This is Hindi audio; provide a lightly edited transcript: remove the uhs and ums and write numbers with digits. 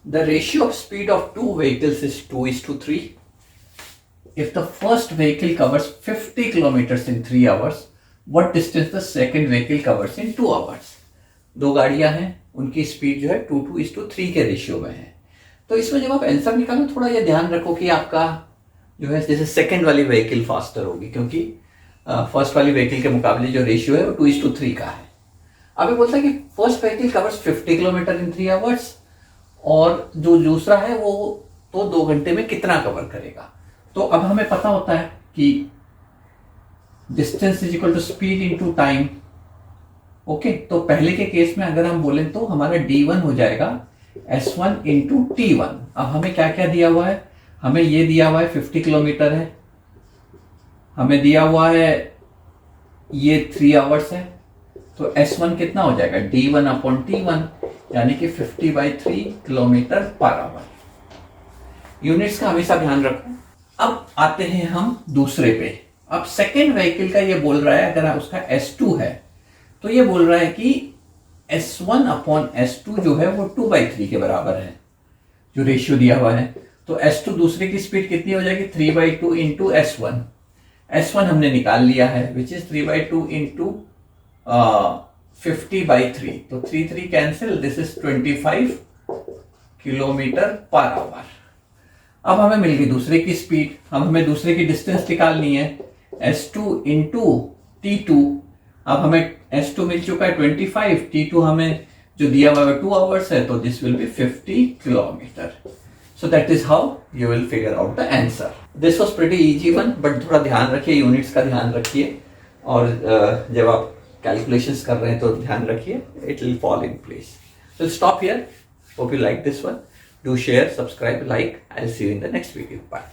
The ratio of speed of two vehicles is 2:3. If the first vehicle covers 50 kilometers in 3 hours, what distance the second vehicle covers in 2 hours? दो गाड़ियां हैं, उनकी स्पीड जो है 2:3 के रेशियो में है. तो इसमें जब आप आंसर निकालो थोड़ा ये ध्यान रखो कि आपका जो है जैसे सेकंड वाली व्हीकल फास्टर होगी, क्योंकि फर्स्ट वाली व्हीकल के मुकाबले जो रेशियो है वो 2:3 का है. अब ये बोलता है कि फर्स्ट व्हीकल कवर्स 50 किलोमीटर इन 3 आवर्स और जो दूसरा है वो तो 2 घंटे में कितना कवर करेगा. तो अब हमें पता होता है कि distance is equal to speed into time. Okay, तो पहले के केस में अगर हम बोलें तो हमारा d1 हो जाएगा s1 इंटू t1. अब हमें क्या क्या दिया हुआ है, हमें ये दिया हुआ है 50 किलोमीटर है, हमें दिया हुआ है ये 3 आवर्स है. तो s1 कितना हो जाएगा d1 अपॉन t1 यानी कि 50/3 किलोमीटर पर आवर. यूनिट्स का हमेशा ध्यान रखो. अब आते हैं हम दूसरे पे. अब सेकेंड व्हीकल का ये बोल रहा है अगर उसका s2 है तो ये बोल रहा है कि s1 अपॉन s2 जो है वो 2/3 के बराबर है जो रेशियो दिया हुआ है. तो s2 दूसरे की स्पीड कितनी हो जाएगी 3/2 इंटू s1. s1 हमने निकाल लिया है विच इज 3/2 इंटू 50/3. तो 3 cancel, this is 25 kilometre per hour. अब हमें मिल गई दूसरे की स्पीड. अब हमें दूसरे की डिस्टेंस निकालनी है s2 इंटू t2. अब हमें s2 मिल चुका है 25, t2 हमें जो दिया हुआ है 2 आवर्स है, तो this will be 50 kilometre. So that is how you will figure out the answer. This was pretty easy one, but थोड़ा ध्यान रखिए, यूनिट्स का ध्यान रखिए और जब आप कैलकुलेशंस कर रहे हैं तो ध्यान रखिए, it will fall in place. So stop here. Hope you like this one. Do share, subscribe, like. I'll see you in the next video. Bye.